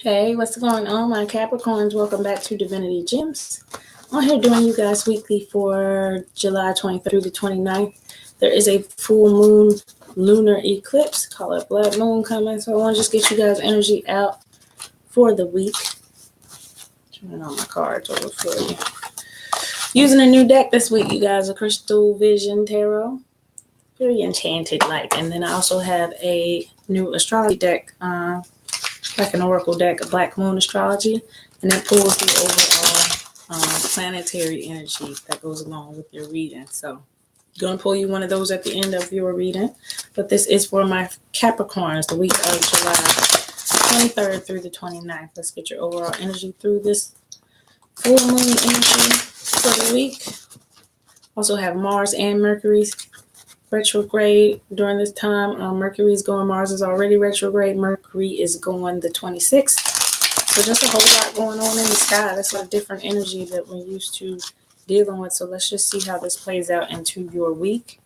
Hey, what's going on, my Capricorns? Welcome back to Divinity Gems. I'm here doing you guys weekly for July 23rd through the 29th. There is a full moon lunar eclipse, call it blood moon, coming. So I want to just get you guys energy out for the week. Turning on my cards over for you. Using a new deck this week, you guys, a Crystal Vision Tarot. Very enchanted like. And then I also have a new astrology deck, like an oracle deck, a black moon astrology, and it pulls the overall planetary energy that goes along with your reading. So I'm going to pull you one of those at the end of your reading, but this is for my Capricorns, the week of July 23rd through the 29th. Let's get your overall energy through this full moon energy for the week. Also have Mars and Mercury retrograde during this time. Mercury is going, Mars is already retrograde. Mercury is going the 26th. So just a whole lot going on in the sky. That's a different energy that we're used to dealing with. So let's just see how this plays out into your week.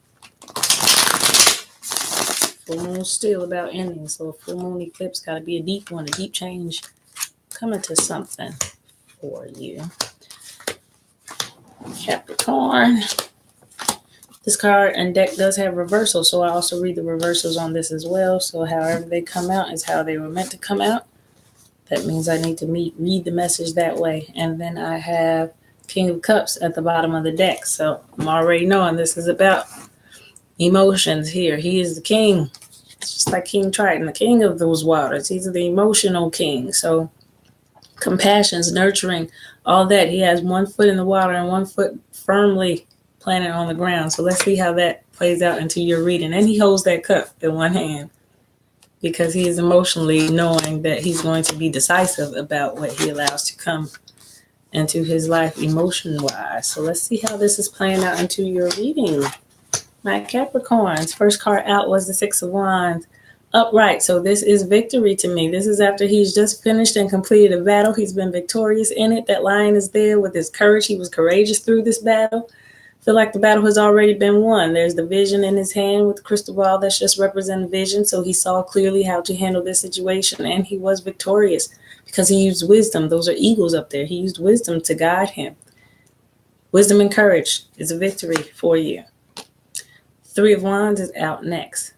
Full moon's still about ending. So a full moon eclipse got to be a deep one, a deep change coming to something for you. Capricorn. This card and deck does have reversals, so I also read the reversals on this as well. So however they come out is how they were meant to come out. That means I need to read the message that way. And then I have King of Cups at the bottom of the deck. So I'm already knowing this is about emotions here. He is the king. It's just like King Triton, the king of those waters. He's the emotional king. So compassions, nurturing, all that. He has one foot in the water and one foot firmly planted on the ground. So let's see how that plays out into your reading. And he holds that cup in one hand because he is emotionally knowing that he's going to be decisive about what he allows to come into his life emotion-wise. So let's see how this is playing out into your reading. My Capricorns, first card out was the Six of Wands. Upright. So this is victory to me. This is after he's just finished and completed a battle. He's been victorious in it. That lion is there with his courage. He was courageous through this battle. Feel like the battle has already been won. There's the vision in his hand with the crystal ball that's just representing vision. So he saw clearly how to handle this situation, and he was victorious because he used wisdom. Those are eagles up there. He used wisdom to guide him. Wisdom and courage is a victory for you. Three of Wands is out next.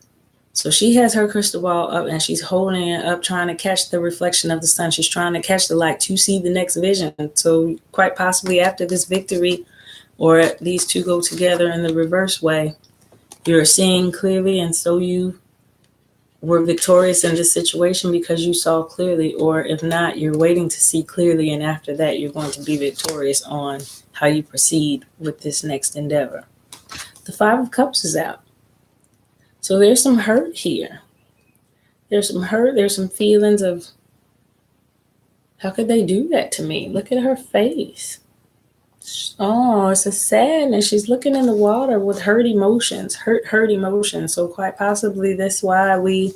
So she has her crystal ball up and she's holding it up, trying to catch the reflection of the sun. She's trying to catch the light to see the next vision. So quite possibly after this victory, or these two go together in the reverse way, you're seeing clearly, and so you were victorious in this situation because you saw clearly, or if not, you're waiting to see clearly, and after that, you're going to be victorious on how you proceed with this next endeavor. The Five of Cups is out. So there's some hurt here. There's some hurt. There's some feelings of, how could they do that to me? Look at her face. Oh, it's a sadness. She's looking in the water with hurt emotions, hurt emotions. So quite possibly that's why we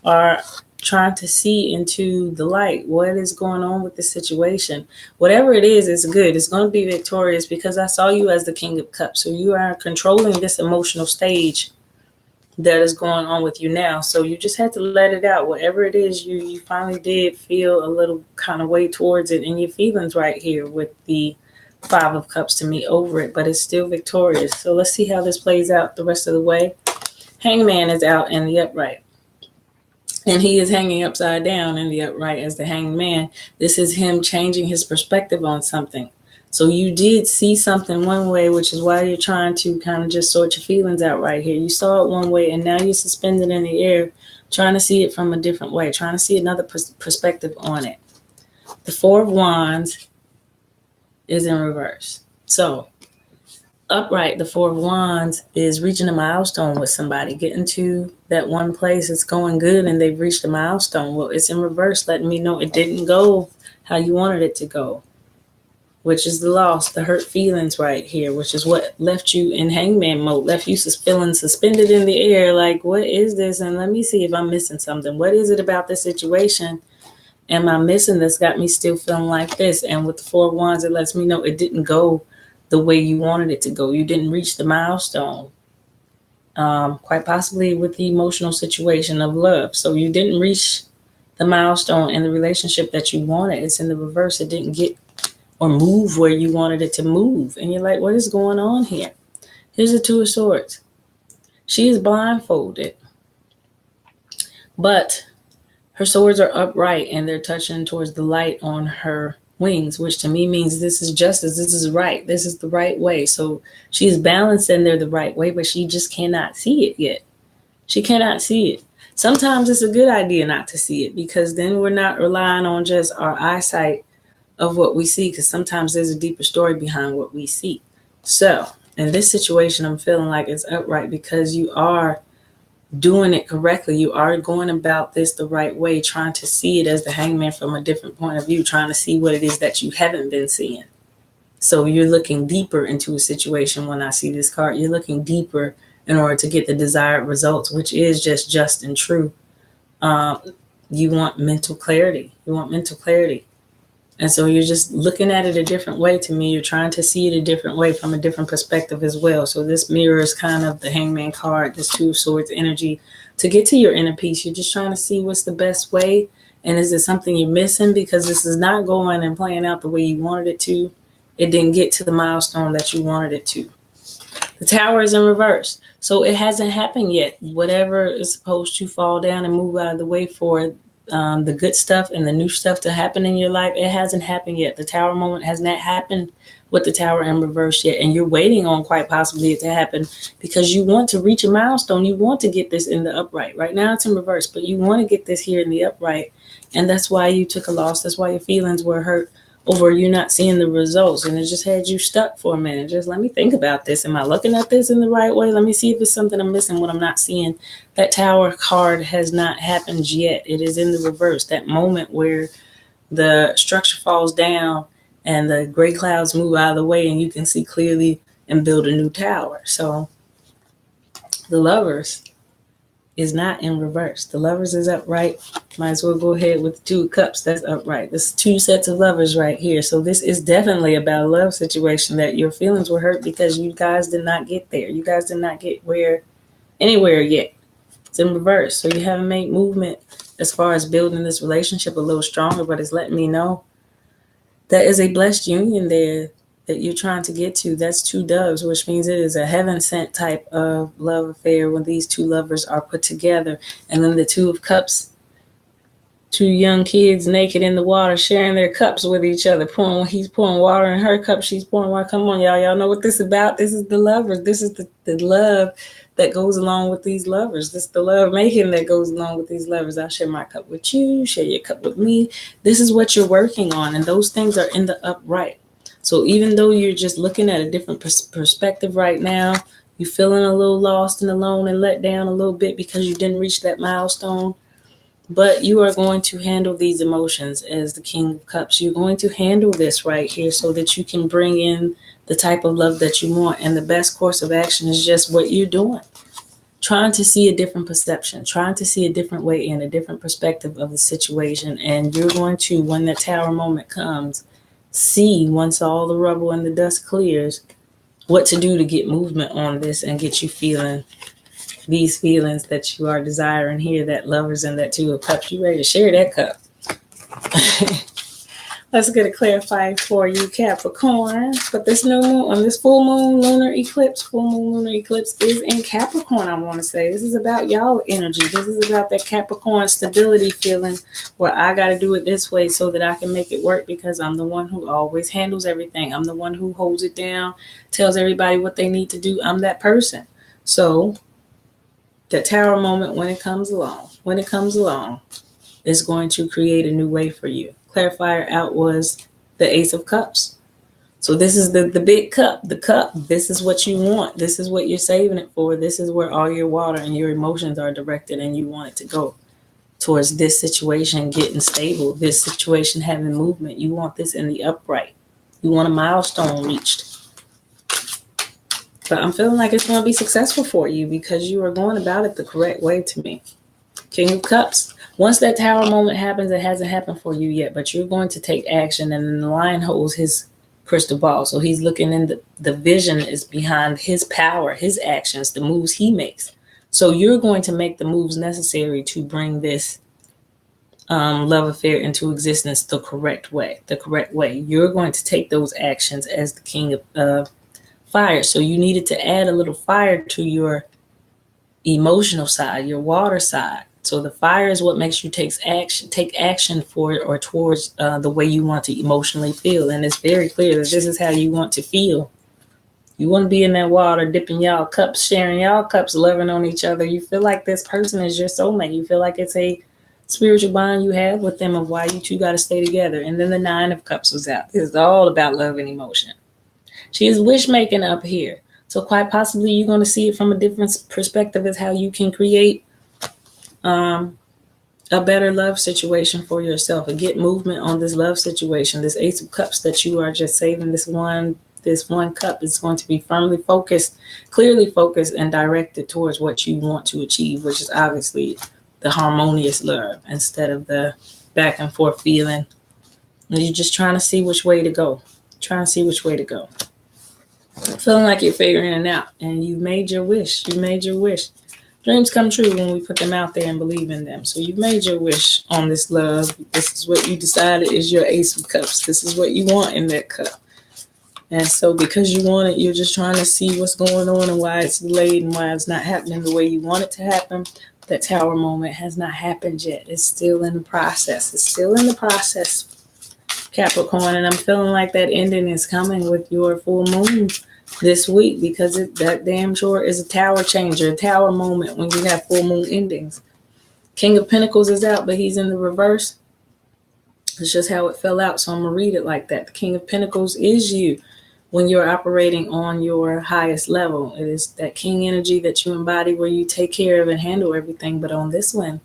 are trying to see into the light. What is going on with the situation? Whatever it is, it's good. It's going to be victorious because I saw you as the King of Cups. So you are controlling this emotional stage that is going on with you now. So you just had to let it out. Whatever it is, you finally did feel a little kind of way towards it in your feelings right here with the Five of Cups to me over it, but it's still victorious. So let's see how this plays out the rest of the way. Hangman is out in the upright, and he is hanging upside down in the upright as the hanged man. This is him changing his perspective on something. So you did see something one way, which is why you're trying to kind of just sort your feelings out right here. You saw it one way, and now you're suspended in the air, trying to see it from a different way, trying to see another perspective on it. The Four of Wands is in reverse. So upright, the Four of Wands is reaching a milestone with somebody, getting to that one place. It's going good and they've reached a milestone. Well, it's in reverse, letting me know it didn't go how you wanted it to go, which is the loss, the hurt feelings right here, which is what left you in hangman mode, left you feeling suspended in the air. Like, what is this? And let me see if I'm missing something. What is it about this situation? Am I missing this? Got me still feeling like this. And with the Four of Wands, it lets me know it didn't go the way you wanted it to go. You didn't reach the milestone. Quite possibly with the emotional situation of love. So you didn't reach the milestone in the relationship that you wanted. It's in the reverse. It didn't get or move where you wanted it to move. And you're like, what is going on here? Here's the Two of Swords. She is blindfolded, but her swords are upright and they're touching towards the light on her wings, which to me means this is justice. This is right. This is the right way. So she's balanced in there the right way, but she just cannot see it yet. She cannot see it. Sometimes it's a good idea not to see it, because then we're not relying on just our eyesight of what we see, because sometimes there's a deeper story behind what we see. So in this situation, I'm feeling like it's upright because you are doing it correctly. You are going about this the right way, trying to see it as the Hangman from a different point of view, trying to see what it is that you haven't been seeing. So you're looking deeper into a situation. When I see this card, you're looking deeper in order to get the desired results, which is just and true. You want mental clarity. You want mental clarity. And so you're just looking at it a different way. To me, you're trying to see it a different way, from a different perspective as well. So this mirrors kind of the Hangman card, this Two of Swords energy. To get to your inner peace, you're just trying to see what's the best way. And is it something you're missing? Because this is not going and playing out the way you wanted it to. It didn't get to the milestone that you wanted it to. The Tower is in reverse. So it hasn't happened yet. Whatever is supposed to fall down and move out of the way for the good stuff and the new stuff to happen in your life, it hasn't happened yet. The Tower moment has not happened with the Tower in reverse yet. And you're waiting on quite possibly it to happen because you want to reach a milestone. You want to get this in the upright. Right now it's in reverse, but you want to get this here in the upright. And that's why you took a loss. That's why your feelings were hurt over you not seeing the results. And it just had you stuck for a minute. Just let me think about this. Am I looking at this in the right way? Let me see if it's something I'm missing, what I'm not seeing. That Tower card has not happened yet. It is in the reverse. That moment where the structure falls down and the gray clouds move out of the way and you can see clearly and build a new tower. So the Lovers is not in reverse. The Lovers is upright. Might as well go ahead with the Two of Cups. That's upright. There's two sets of Lovers right here. So this is definitely about a love situation that your feelings were hurt because you guys did not get there. You guys did not get anywhere yet. It's in reverse. So you haven't made movement as far as building this relationship a little stronger, but it's letting me know that is a blessed union there that you're trying to get to. That's two doves, which means it is a heaven-sent type of love affair when these two lovers are put together. And then the Two of Cups, two young kids naked in the water, sharing their cups with each other. He's pouring water in her cup. She's pouring water. Come on, y'all. Y'all know what this is about. This is the Lovers. This is the love that goes along with these lovers. This is the love making that goes along with these lovers. I'll share my cup with you. Share your cup with me. This is what you're working on. And those things are in the upright. So even though you're just looking at a different perspective right now, you're feeling a little lost and alone and let down a little bit because you didn't reach that milestone. But you are going to handle these emotions as the King of Cups. You're going to handle this right here so that you can bring in the type of love that you want. And the best course of action is just what you're doing. Trying to see a different perception, trying to see a different way in, a different perspective of the situation. And you're going to, when the Tower moment comes, see, once all the rubble and the dust clears, what to do to get movement on this and get you feeling these feelings that you are desiring here, that Lovers and that Two of Cups. You ready to share that cup? Let's get a clarifying for you, Capricorn. But this new moon, on this full moon lunar eclipse is in Capricorn, I want to say. This is about y'all energy. This is about that Capricorn stability feeling where I got to do it this way so that I can make it work because I'm the one who always handles everything. I'm the one who holds it down, tells everybody what they need to do. I'm that person. So the Tower moment, when it comes along, is going to create a new way for you. Clarifier out was the Ace of Cups. So this is the big cup, the cup. This is what you want. This is what you're saving it for. This is where all your water and your emotions are directed, and you want it to go towards this situation getting stable, this situation having movement. You want this in the upright. You want a milestone reached. But I'm feeling like it's going to be successful for you because you are going about it the correct way to me. King of Cups. Once that Tower moment happens, it hasn't happened for you yet, but you're going to take action. And then the Lion holds his crystal ball. So he's looking in the vision is behind his power, his actions, the moves he makes. So you're going to make the moves necessary to bring this love affair into existence the correct way. You're going to take those actions as the king of fire. So you needed to add a little fire to your emotional side, your water side. So the fire is what makes you take action for it or towards the way you want to emotionally feel. And it's very clear that this is how you want to feel. You want to be in that water, dipping y'all cups, sharing y'all cups, loving on each other. You feel like this person is your soulmate. You feel like it's a spiritual bond you have with them of why you two got to stay together. And then the 9 of Cups was out. This is all about love and emotion. She is wish making up here. So quite possibly you're going to see it from a different perspective as how you can create a better love situation for yourself and get movement on this love situation. This Ace of Cups that you are just saving, this one cup is going to be firmly focused, clearly focused and directed towards what you want to achieve, which is obviously the harmonious love instead of the back and forth feeling. And you're just trying to see which way to go. Feeling like you're figuring it out and you made your wish. Dreams come true when we put them out there and believe in them. So you've made your wish on this love. This is what you decided is your Ace of Cups. This is what you want in that cup. And so because you want it, you're just trying to see what's going on and why it's delayed and why it's not happening the way you want it to happen. That Tower moment has not happened yet. It's still in the process. Capricorn. And I'm feeling like that ending is coming with your full moon this week because that damn sure is a tower changer, a tower moment when you have full moon endings. King of Pentacles is out, but he's in the reverse. It's just how it fell out, so I'm going to read it like that. The King of Pentacles is you when you're operating on your highest level. It is that king energy that you embody where you take care of and handle everything. But on this one,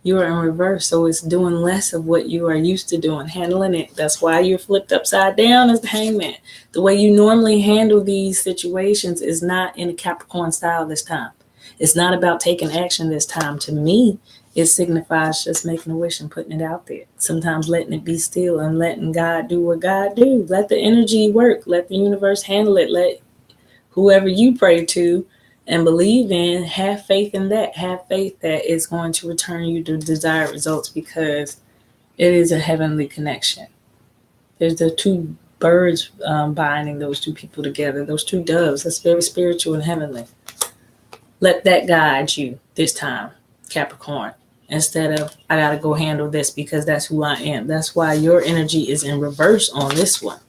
you are in reverse, so it's doing less of what you are used to doing, handling it. That's why you're flipped upside down as the Hangman. The way you normally handle these situations is not in a Capricorn style this time. It's not about taking action this time. To me, it signifies just making a wish and putting it out there. Sometimes letting it be still and letting God do what God do. Let the energy work. Let the universe handle it. Let whoever you pray to and believe in, have faith in that. Have faith that it's going to return you the desired results because it is a heavenly connection. There's the 2 birds binding those 2 people together, those 2 doves. That's very spiritual and heavenly. Let that guide you this time, Capricorn, instead of I got to go handle this because that's who I am. That's why your energy is in reverse on this one.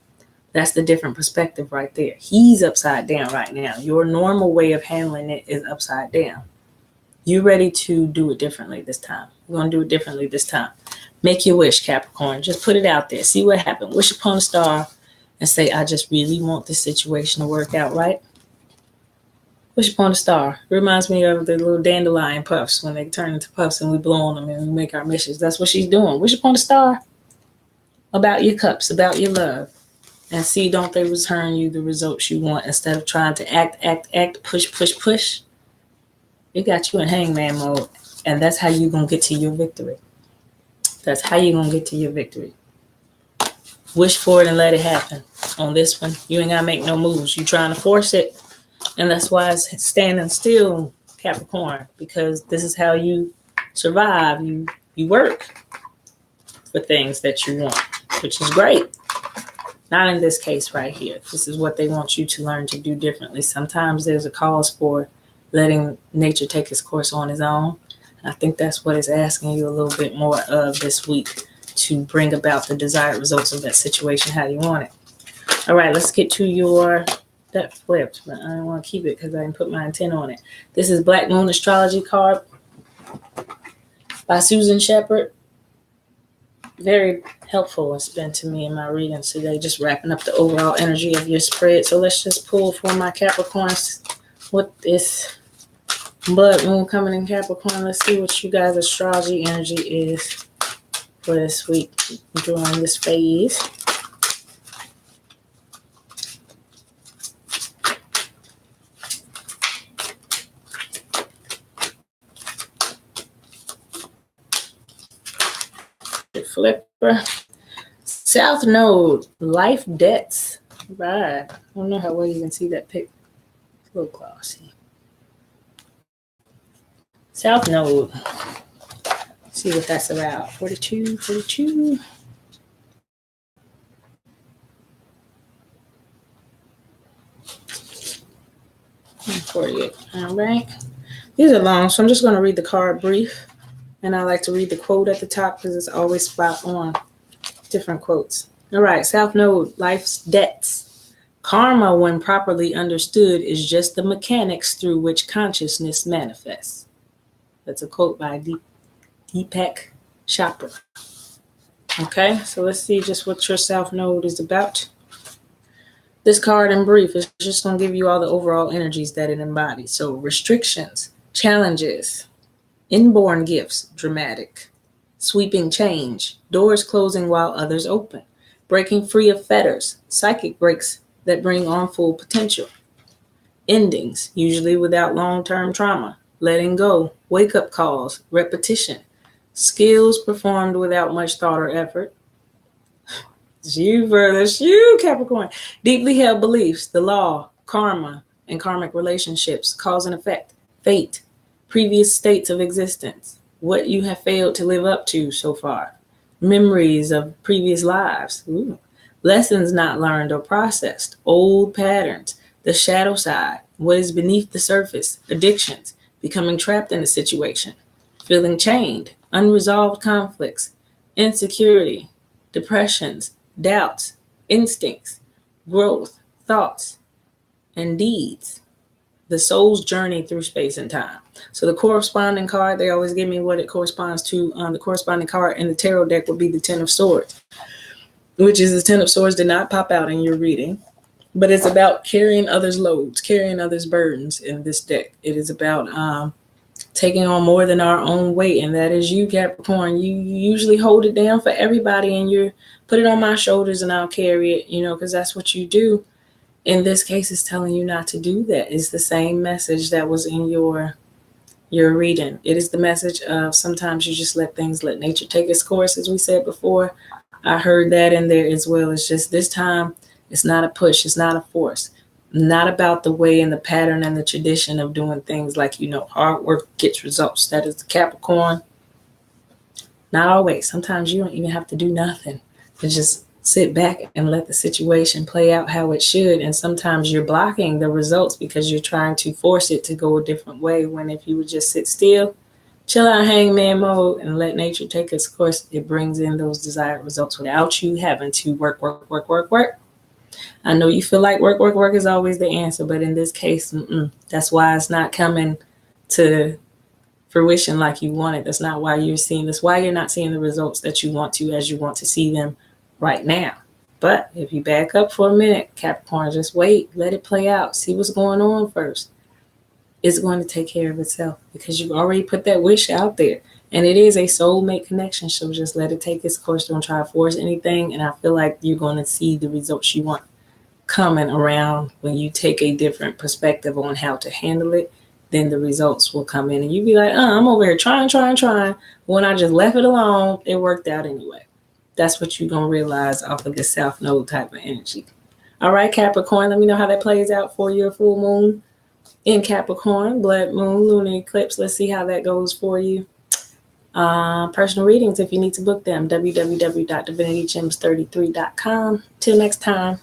That's the different perspective right there. He's upside down right now. Your normal way of handling it is upside down. You're ready to do it differently this time. You're going to do it differently this time. Make your wish, Capricorn. Just put it out there. See what happens. Wish upon a star and say, I just really want this situation to work out right. Wish upon a star. It reminds me of the little dandelion puffs when they turn into puffs and we blow on them and we make our wishes. That's what she's doing. Wish upon a star about your cups, about your love. And see, don't they return you the results you want instead of trying to act, push. It got you in hangman mode. And that's how you're going to get to your victory. Wish for it and let it happen. On this one, you ain't got to make no moves. You're trying to force it. And that's why it's standing still, Capricorn, because this is how you survive. You work for things that you want, which is great. Not in this case right here. This is what they want you to learn to do differently. Sometimes there's a cause for letting nature take its course on its own. And I think that's what it's asking you a little bit more of this week to bring about the desired results of that situation how you want it. All right, let's get to that flipped, but I don't want to keep it because I didn't put my intent on it. This is Black Moon Astrology card by Susan Shepard. Very helpful it's been to me in my readings today, just wrapping up the overall energy of your spread. So let's just pull for my Capricorns with this blood moon coming in Capricorn. Let's see what you guys' astrology energy is for this week during this phase. Flipper. South Node, life debts. Right. I don't know how well you can see that pic. It's a little glossy. South Node. See what that's about. 42, 42. And 48. All right. These are long, so I'm just going to read the card brief. And I like to read the quote at the top because it's always spot on. Different quotes. All right. South Node, life's debts. Karma, when properly understood, is just the mechanics through which consciousness manifests. That's a quote by Deepak Chopra. Okay, so let's see just what your South Node is about. This card in brief is just going to give you all the overall energies that it embodies. So restrictions, challenges, inborn gifts, dramatic, sweeping change, doors closing while others open, breaking free of fetters, psychic breaks that bring on full potential, endings, usually without long-term trauma, letting go, wake-up calls, repetition, skills performed without much thought or effort. It's you, brother. It's you, Capricorn. Deeply held beliefs, the law, karma, and karmic relationships, cause and effect, fate, previous states of existence, what you have failed to live up to so far, memories of previous lives, lessons not learned or processed, old patterns, the shadow side, what is beneath the surface, addictions, becoming trapped in a situation, feeling chained, unresolved conflicts, insecurity, depressions, doubts, instincts, growth, thoughts, and deeds. The soul's journey through space and time. So the corresponding card, they always give me what it corresponds to. The corresponding card in the tarot deck would be the Ten of Swords, which is the Ten of Swords did not pop out in your reading, but it's about carrying others' loads, carrying others' burdens in this deck. It is about taking on more than our own weight, and that is you, Capricorn. You usually hold it down for everybody, and you put it on my shoulders and I'll carry it, because that's what you do. In this case, it's telling you not to do that. It's the same message that was in your reading. It is the message of sometimes you just let nature take its course, as we said before. I heard that in there as well. It's just this time, it's not a push, it's not a force. Not about the way and the pattern and the tradition of doing things like, hard work gets results. That is the Capricorn. Not always. Sometimes you don't even have to do nothing. To just sit back and let the situation play out how it should. And sometimes you're blocking the results because you're trying to force it to go a different way. When if you would just sit still, chill out, hangman mode, and let nature take its course, it brings in those desired results without you having to work. I know you feel like work is always the answer, but in this case, that's why it's not coming to fruition like you want it. That's not why you're seeing this. Why you're not seeing the results that you want to as you want to see them right now. But if you back up for a minute, Capricorn, just wait, let it play out. See what's going on first. It's going to take care of itself because you've already put that wish out there. And it is a soulmate connection. So just let it take its course. Don't try to force anything. And I feel like you're going to see the results you want coming around when you take a different perspective on how to handle it. Then the results will come in and you'll be like, I'm over here trying. When I just left it alone, it worked out anyway. That's what you're going to realize off of the South Node type of energy. All right, Capricorn, let me know how that plays out for your full moon in Capricorn, blood moon, lunar eclipse. Let's see how that goes for you. Personal readings, if you need to book them, www.divinitygems33.com. Till next time.